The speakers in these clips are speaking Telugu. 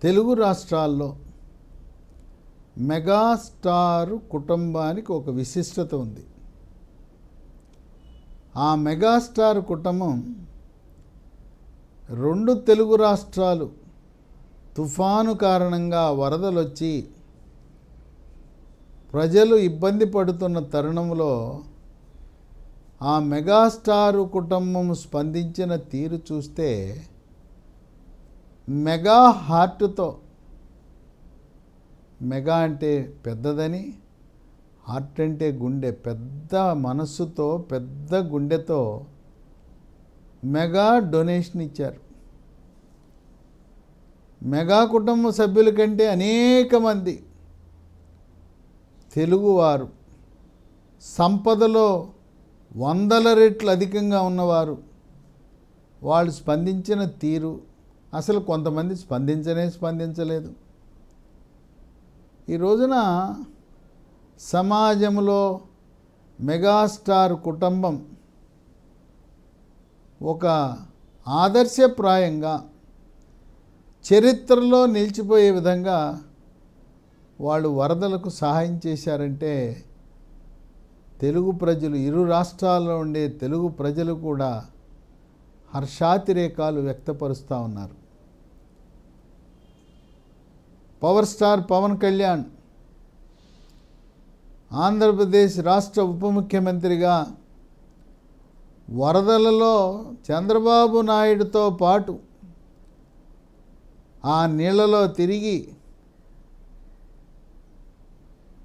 తెలుగు రాష్ట్రాల్లో మెగాస్టార్ కుటుంబానికి ఒక విశిష్టత ఉంది. ఆ మెగాస్టార్ కుటుంబం రెండు తెలుగు రాష్ట్రాలు తుఫాను కారణంగా వరదలొచ్చి ప్రజలు ఇబ్బంది పడుతున్న తరుణంలో ఆ మెగాస్టార్ కుటుంబం స్పందించిన తీరు చూస్తే మెగా హార్ట్తో, మెగా అంటే పెద్దదని, హార్ట్ అంటే గుండె, పెద్ద మనస్సుతో పెద్ద గుండెతో మెగా డొనేషన్ ఇచ్చారు. మెగా కుటుంబ సభ్యుల కంటే అనేక మంది తెలుగువారు, సంపదలో 100 రెట్లు అధికంగా ఉన్నవారు, వాళ్ళు స్పందించిన తీరు, అసలు కొంతమంది స్పందించలేదు. ఈ రోజున సమాజంలో మెగాస్టార్ కుటుంబం ఒక ఆదర్శప్రాయంగా చరిత్రలో నిలిచిపోయే విధంగా వాళ్ళు వరదలకు సహాయం చేశారంటే తెలుగు ప్రజలు, ఇరు రాష్ట్రాల్లో ఉండే తెలుగు ప్రజలు కూడా హర్షాతిరేకాలు వ్యక్తపరుస్తూ ఉన్నారు. పవర్ స్టార్ పవన్ కళ్యాణ్ ఆంధ్రప్రదేశ్ రాష్ట్ర ఉప ముఖ్యమంత్రిగా వరదలలో చంద్రబాబు నాయుడుతో పాటు ఆ నీళ్లలో తిరిగి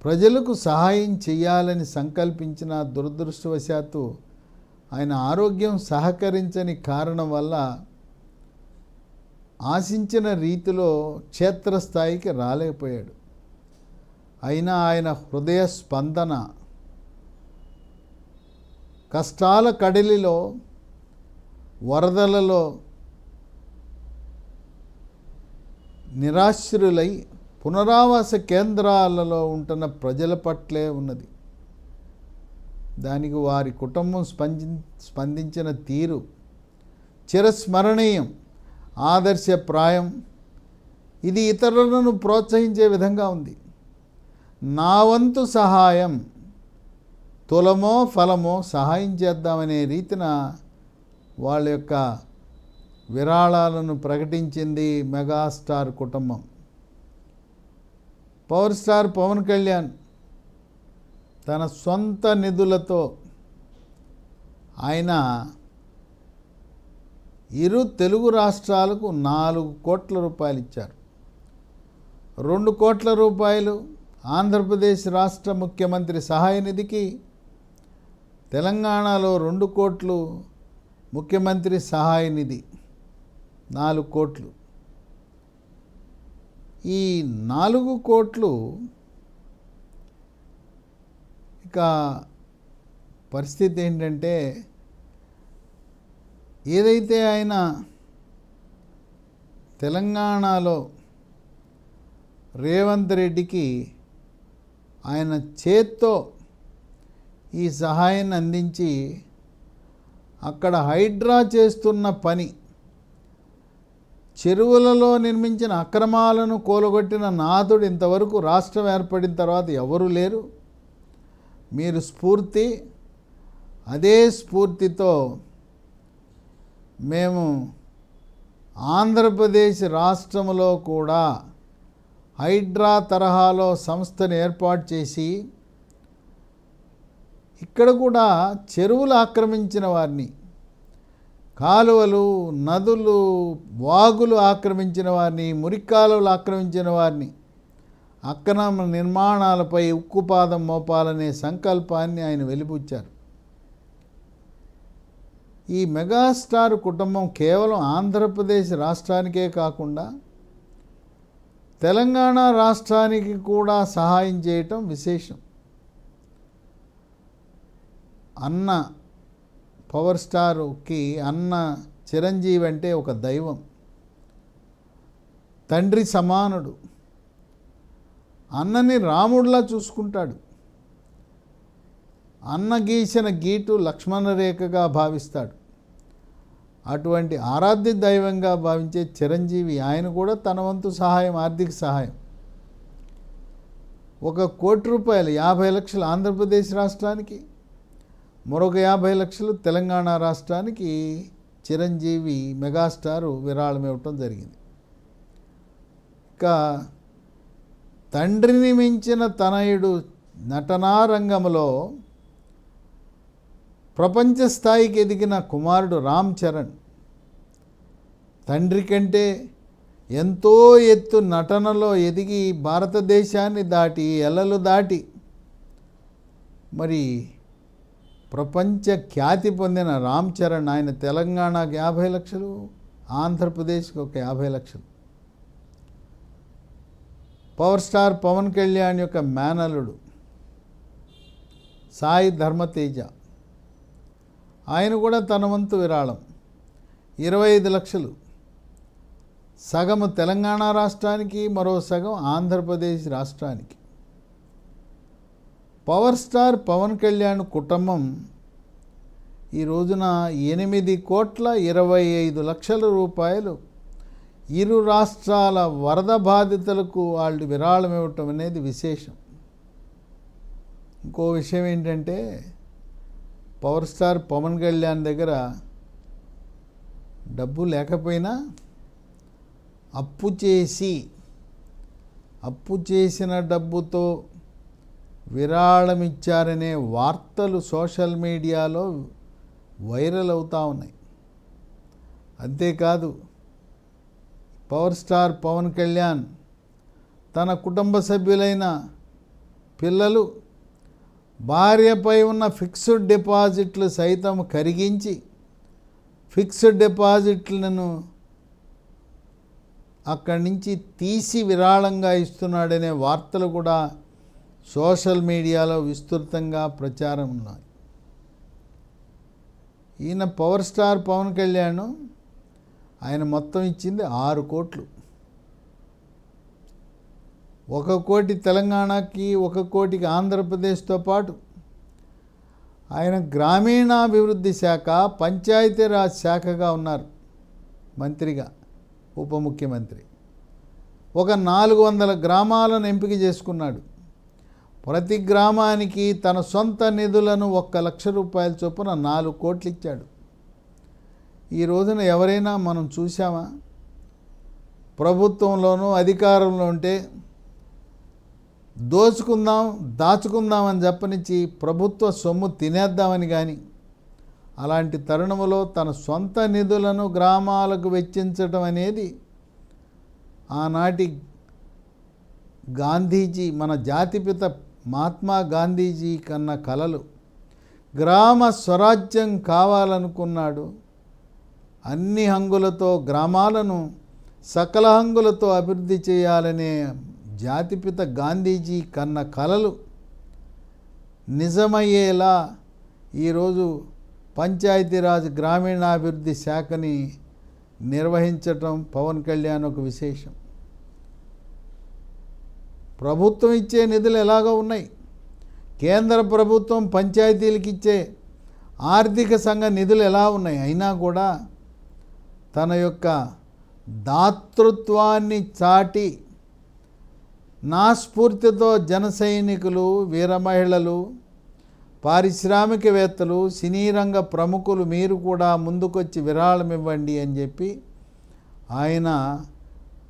ప్రజలకు సహాయం చేయాలని సంకల్పించిన దురదృష్టవశాత్తు ఆయన ఆరోగ్యం సహకరించని కారణం వల్ల ఆశించిన రీతిలో క్షేత్రస్థాయికి రాలేకపోయాడు. అయినా ఆయన హృదయ స్పందన, కష్టాల కడలిలో, వరదలలో నిరాశ్రులై పునరావాస కేంద్రాలలో ఉంటున్న ప్రజల పట్లే ఉన్నది. దానికి వారి కుటుంబం స్పందించిన తీరు చిరస్మరణీయం, ఆదర్శప్రాయం. ఇది ఇతరులను ప్రోత్సహించే విధంగా ఉంది. నా వంతు సహాయం, తులమో ఫలమో సహాయం చేద్దామనే రీతిన వాళ్ళ యొక్క విరాళాలను ప్రకటించింది మెగాస్టార్ కుటుంబం. పవర్ స్టార్ పవన్ కళ్యాణ్ తన సొంత నిధులతో ఆయన ఇరు తెలుగు రాష్ట్రాలకు 4 కోట్ల రూపాయలు ఇచ్చారు. 2 కోట్ల రూపాయలు ఆంధ్రప్రదేశ్ రాష్ట్ర ముఖ్యమంత్రి సహాయ నిధికి, తెలంగాణలో 2 కోట్లు ముఖ్యమంత్రి సహాయ నిధి, 4 కోట్లు. ఈ 4 కోట్లు ఇక పరిస్థితి ఏంటంటే, ఏదైతే ఆయన తెలంగాణలో రేవంత్ రెడ్డికి ఆయన చేత్తో ఈ సహాయాన్ని అందించి అక్కడ హైడ్రా చేస్తున్న పని, చెరువులలో నిర్మించిన అక్రమాలను కూలగొట్టిన నాథుడు ఇంతవరకు రాష్ట్రం ఏర్పడిన తర్వాత ఎవరు లేరు. మీరు స్ఫూర్తి, అదే స్ఫూర్తితో మేము ఆంధ్రప్రదేశ్ రాష్ట్రంలో కూడా హైడ్రా తరహాలో సంస్థను ఏర్పాటు చేసి ఇక్కడ కూడా చెరువులు ఆక్రమించిన వారిని, కాలువలు, నదులు, వాగులు ఆక్రమించిన వారిని, మురికాలువలు ఆక్రమించిన వారిని అక్రమ నిర్మాణాలపై ఉక్కుపాదం మోపాలనే సంకల్పాన్ని ఆయన వెలిబుచ్చారు. ఈ మెగాస్టార్ కుటుంబం కేవలం ఆంధ్రప్రదేశ్ రాష్ట్రానికే కాకుండా తెలంగాణ రాష్ట్రానికి కూడా సహాయం చేయటం విశేషం. అన్న పవర్ స్టార్కి అన్న చిరంజీవి అంటే ఒక దైవం, తండ్రి సమానుడు. అన్నని రాముడిలా చూసుకుంటాడు. అన్న గీసిన గీటు లక్ష్మణ రేఖగా భావిస్తాడు. అటువంటి ఆరాధ్య దైవంగా భావించే చిరంజీవి ఆయన కూడా తన వంతు సహాయం, ఆర్థిక సహాయం 1 కోటి రూపాయలు 50 లక్షలు ఆంధ్రప్రదేశ్ రాష్ట్రానికి, మరొక 50 లక్షలు తెలంగాణ రాష్ట్రానికి చిరంజీవి మెగాస్టారు విరాళం ఇవ్వటం జరిగింది. ఇక తండ్రిని మించిన తనయుడు నటనా రంగంలో ప్రపంచ స్థాయికి ఎదిగిన కుమారుడు రామ్ చరణ్ తండ్రి కంటే ఎంతో ఎత్తు నటనలో ఎదిగి భారతదేశాన్ని దాటి ఎల్లలు దాటి మరి ప్రపంచ ఖ్యాతి పొందిన రామ్ చరణ్ ఆయన తెలంగాణకు 50 లక్షలు, ఆంధ్రప్రదేశ్కి ఒక 50 లక్షలు. పవర్ స్టార్ పవన్ కళ్యాణ్ యొక్క మేనల్లుడు సాయి ధర్మతేజ ఆయన కూడా తన వంతు విరాళం 25 లక్షలు, సగము తెలంగాణ రాష్ట్రానికి, మరో సగం ఆంధ్రప్రదేశ్ రాష్ట్రానికి. పవర్ స్టార్ పవన్ కళ్యాణ్ కుటుంబం ఈ రోజున 8,25,00,000 రూపాయలు ఇరు రాష్ట్రాల వరద బాధితులకు వాళ్ళు విరాళం ఇవ్వటం అనేది విశేషం. ఇంకో విషయం ఏంటంటే పవర్ స్టార్ పవన్ కళ్యాణ్ దగ్గర డబ్బు లేకపోయినా అప్పు చేసిన డబ్బుతో విరాళం ఇచ్చారనే వార్తలు సోషల్ మీడియాలో వైరల్ అవుతూ ఉన్నాయి. అంతేకాదు పవర్ స్టార్ పవన్ కళ్యాణ్ తన కుటుంబ సభ్యులైన పిల్లలు, భార్యపై ఉన్న ఫిక్స్డ్ డిపాజిట్లు సైతం కరిగించి ఫిక్స్డ్ డిపాజిట్లను అక్కడి నుంచి తీసి విరాళంగా ఇస్తున్నాడనే వార్తలు కూడా సోషల్ మీడియాలో విస్తృతంగా ప్రచారం ఉన్నాయి. ఈయన పవర్ స్టార్ పవన్ కళ్యాణ్ ఆయన మొత్తం ఇచ్చింది 6 కోట్లు. 1 కోటి తెలంగాణకి, 1 కోటికి ఆంధ్రప్రదేశ్తో పాటు ఆయన గ్రామీణాభివృద్ధి శాఖ, పంచాయతీరాజ్ శాఖగా ఉన్నారు మంత్రిగా, ఉప ముఖ్యమంత్రి. ఒక 400 గ్రామాలను ఎంపిక చేసుకున్నాడు. ప్రతి గ్రామానికి తన సొంత నిధులను 1 లక్ష రూపాయల చొప్పున 4 కోట్లు ఇచ్చాడు. ఈ రోజున ఎవరైనా మనం చూసామా? ప్రభుత్వంలోనూ అధికారంలో ఉంటే దాచుకుందాం అని చెప్పనిచ్చి ప్రభుత్వ సొమ్ము తినేద్దామని కానీ, అలాంటి తరుణంలో తన సొంత నిధులను గ్రామాలకు వెచ్చించడం అనేది ఆనాటి గాంధీజీ, మన జాతిపిత మహాత్మా గాంధీజీ కన్న కలలు. గ్రామ స్వరాజ్యం కావాలనుకున్నాడు. అన్ని హంగులతో గ్రామాలను సకల హంగులతో అభివృద్ధి చేయాలనే జాతిపిత గాంధీజీ కన్న కలలు నిజమయ్యేలా ఈరోజు పంచాయతీరాజ్ గ్రామీణాభివృద్ధి శాఖని నిర్వహించటం పవన్ కళ్యాణ్ ఒక విశేషం. ప్రభుత్వం ఇచ్చే నిధులు ఎలాగో ఉన్నాయి. కేంద్ర ప్రభుత్వం పంచాయతీలకు ఇచ్చే ఆర్థిక సంఘ నిధులు ఎలా ఉన్నాయి. అయినా కూడా తన యొక్క దాతృత్వాన్ని చాటి నా స్ఫూర్తితో జన సైనికులు, వీర మహిళలు, పారిశ్రామికవేత్తలు, సినీ రంగ ప్రముఖులు మీరు కూడా ముందుకొచ్చి విరాళం ఇవ్వండి అని చెప్పి ఆయన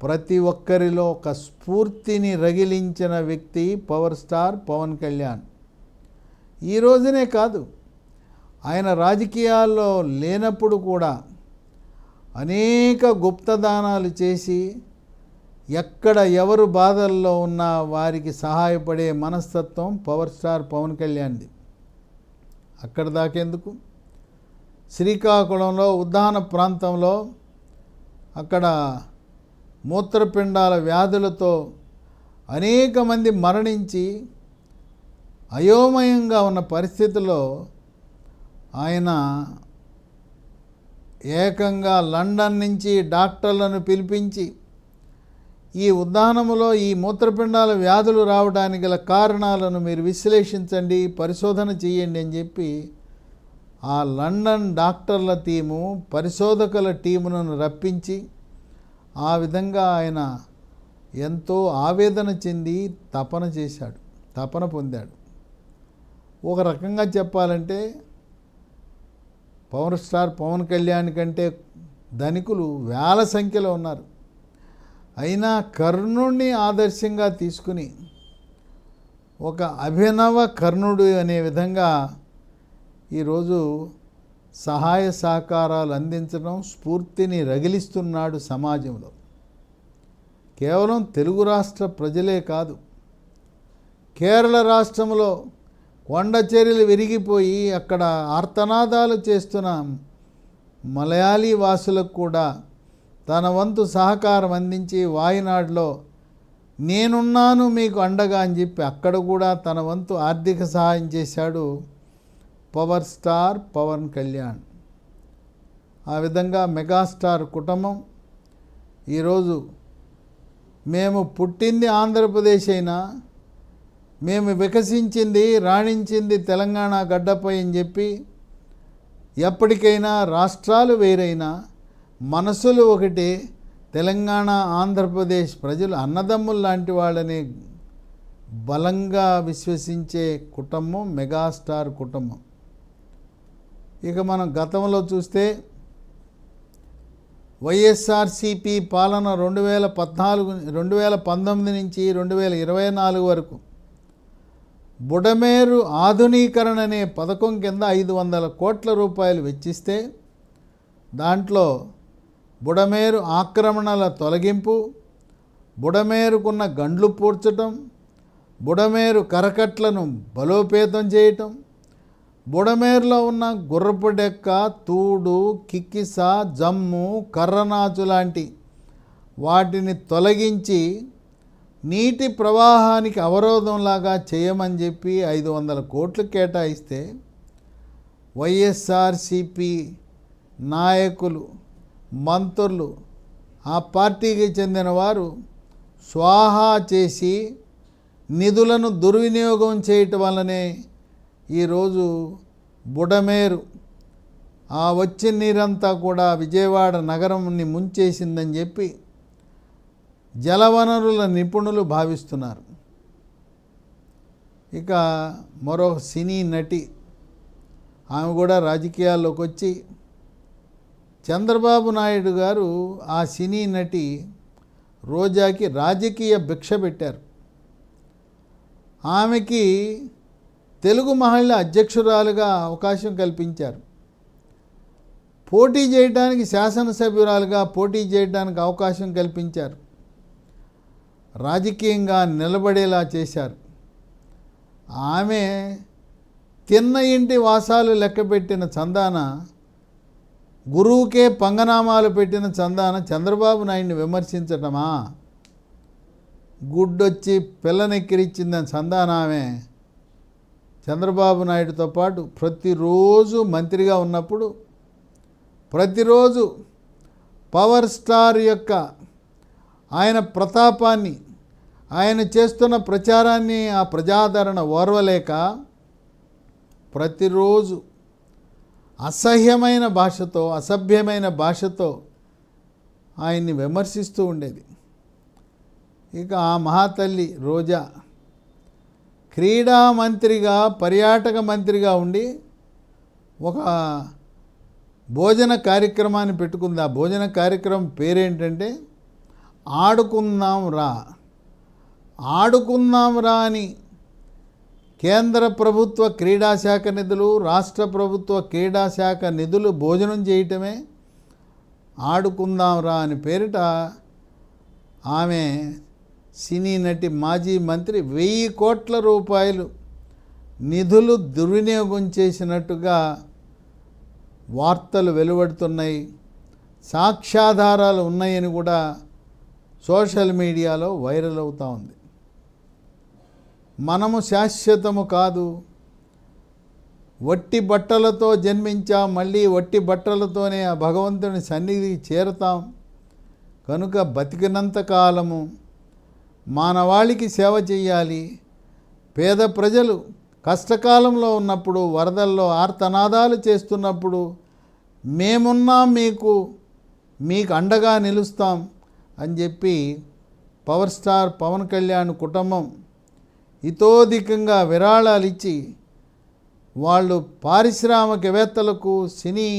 ప్రతి ఒక్కరిలో ఒక స్ఫూర్తిని రగిలించిన వ్యక్తి పవర్ స్టార్ పవన్ కళ్యాణ్. ఈ రోజునే కాదు, ఆయన రాజకీయాల్లో లేనప్పుడు కూడా అనేక గుప్తదానాలు చేసి ఎక్కడ ఎవరు బాధల్లో ఉన్నా వారికి సహాయపడే మనస్తత్వం పవర్ స్టార్ పవన్ కళ్యాణ్ది. అక్కడ దాకెందుకు, శ్రీకాకుళంలో ఉద్దాన ప్రాంతంలో అక్కడ మూత్రపిండాల వ్యాధులతో అనేక మంది మరణించి అయోమయంగా ఉన్న పరిస్థితుల్లో ఆయన ఏకంగా లండన్ నుంచి డాక్టర్లను పిలిపించి ఈ ఉద్దానములో ఈ మూత్రపిండాల వ్యాధులు రావడానికి గల కారణాలను మీరు విశ్లేషించండి, పరిశోధన చేయండి అని చెప్పి ఆ లండన్ డాక్టర్ల టీము, పరిశోధకుల టీమును రప్పించి ఆ విధంగా ఆయన ఎంతో ఆవేదన చెంది తపన పొందాడు. ఒక రకంగా చెప్పాలంటే పవర్ స్టార్ పవన్ కళ్యాణ్ కంటే ధనికులు వేల సంఖ్యలో ఉన్నారు. అయినా కర్ణుడిని ఆదర్శంగా తీసుకుని ఒక అభినవ కర్ణుడు అనే విధంగా ఈరోజు సహాయ సహకారాలు అందించడం, స్ఫూర్తిని రగిలిస్తున్నాడు సమాజంలో. కేవలం తెలుగు రాష్ట్ర ప్రజలే కాదు, కేరళ రాష్ట్రంలో కొండ చర్యలు విరిగిపోయి అక్కడ ఆర్తనాదాలు చేస్తున్న మలయాళీ వాసులకు కూడా తన వంతు సహకారం అందించి వాయనాడులో నేనున్నాను మీకు అండగా అని చెప్పి అక్కడ కూడా తన వంతు ఆర్థిక సహాయం చేశాడు పవర్ స్టార్ పవన్ కళ్యాణ్. ఆ విధంగా మెగాస్టార్ కుటుంబం ఈరోజు మేము పుట్టింది ఆంధ్రప్రదేశ్ అయినా మేము వికసించింది రాణించింది తెలంగాణ గడ్డపై అని చెప్పి ఎప్పటికైనా రాష్ట్రాలు వేరైనా మనసులు ఒకటే, తెలంగాణ ఆంధ్రప్రదేశ్ ప్రజలు అన్నదమ్ములు లాంటి వాళ్ళని బలంగా విశ్వసించే కుటుంబం మెగాస్టార్ కుటుంబం. ఇక మనం గతంలో చూస్తే వైఎస్ఆర్సిపి పాలన 2019 నుంచి 2024 వరకు బుడమేరు ఆధునీకరణ అనే పథకం కింద 500 కోట్ల రూపాయలు వెచ్చిస్తే దాంట్లో బుడమేరు ఆక్రమణల తొలగింపు, బుడమేరుకున్న గండ్లు పూడ్చటం, బుడమేరు కరకట్లను బలోపేతం చేయటం, బుడమేరులో ఉన్న గుర్రపు డెక్క, తూడు, కిక్కిస, జమ్ము, కర్రనాచు లాంటి వాటిని తొలగించి నీటి ప్రవాహానికి అవరోధంలాగా చేయమని చెప్పి 500 కోట్లు కేటాయిస్తే వైఎస్ఆర్సిపి నాయకులు, మంత్రులు, ఆ పార్టీకి చెందిన వారు స్వాహా చేసి నిధులను దుర్వినియోగం చేయటం వల్లనే ఈరోజు బుడమేరు ఆ వచ్చిన నీరంతా కూడా విజయవాడ నగరంని ముంచేసిందని చెప్పి జలవనరుల నిపుణులు భావిస్తున్నారు. ఇక మరో సినీ నటి, ఆమె కూడా రాజకీయాల్లోకి వచ్చి చంద్రబాబు నాయుడు గారు ఆ సినీ నటి రోజాకి రాజకీయ భిక్ష పెట్టారు. ఆమెకి తెలుగు మహిళా అధ్యక్షురాలుగా అవకాశం కల్పించారు. పోటీ చేయడానికి, శాసనసభ్యురాలుగా పోటీ చేయడానికి అవకాశం కల్పించారు. రాజకీయంగా నిలబడేలా చేశారు. ఆమె తిన్న ఇంటి వాసాలు లెక్కపెట్టిన చందాన, గురువుకే పంగనామాలు పెట్టిన చందాన చంద్రబాబు నాయుడిని విమర్శించటమా? గుడ్డొచ్చి పిల్లనెక్కిరిచ్చిందని చందాన ఆమె చంద్రబాబు నాయుడుతో పాటు ప్రతిరోజు మంత్రిగా ఉన్నప్పుడు ప్రతిరోజు పవర్ స్టార్ యొక్క ఆయన ప్రతాపాన్ని, ఆయన చేస్తున్న ప్రచారాన్ని, ఆ ప్రజాదరణ ఓర్వలేక ప్రతిరోజు అసహ్యమైన భాషతో, అసభ్యమైన భాషతో ఆయన్ని విమర్శిస్తూ ఉండేది. ఇక ఆ మహాతల్లి రోజా క్రీడా మంత్రిగా, పర్యాటక మంత్రిగా ఉండి ఒక భోజన కార్యక్రమాన్ని పెట్టుకుంది. ఆ భోజన కార్యక్రమం పేరేంటంటే ఆడుకుందాం రా. ఆడుకుందాం రా అని కేంద్ర ప్రభుత్వ క్రీడాశాఖ నిధులు, రాష్ట్ర ప్రభుత్వ క్రీడాశాఖ నిధులు భోజనం చేయటమే ఆడుకుందాం రా అని పేరిట ఆమె సినీ నటి, మాజీ మంత్రి 1000 కోట్ల రూపాయలు నిధులు దుర్వినియోగం చేసినట్టుగా వార్తలు వెలువడుతున్నాయి. సాక్ష్యాధారాలు ఉన్నాయని కూడా సోషల్ మీడియాలో వైరల్ అవుతూ ఉంది. మనము శాశ్వతము కాదు, వట్టి బట్టలతో జన్మించాం, మళ్ళీ వట్టి బట్టలతోనే ఆ భగవంతుని సన్నిధికి చేరతాం. కనుక బతికినంత కాలము మానవాళికి సేవ చేయాలి. పేద ప్రజలు కష్టకాలంలో ఉన్నప్పుడు, వరదల్లో ఆర్తనాదాలు చేస్తున్నప్పుడు మేమున్నాం, మీకు అండగా నిలుస్తాం అని చెప్పి పవర్ స్టార్ పవన్ కళ్యాణ్ కుటుంబం ఇతోధికంగా విరాళాలు ఇచ్చి వాళ్ళు పారిశ్రామికవేత్తలకు, సినీ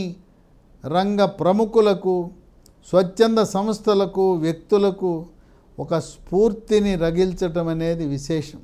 రంగ ప్రముఖులకు, స్వచ్ఛంద సంస్థలకు, వ్యక్తులకు ఒక స్ఫూర్తిని రగిల్చటం అనేది విశేషం.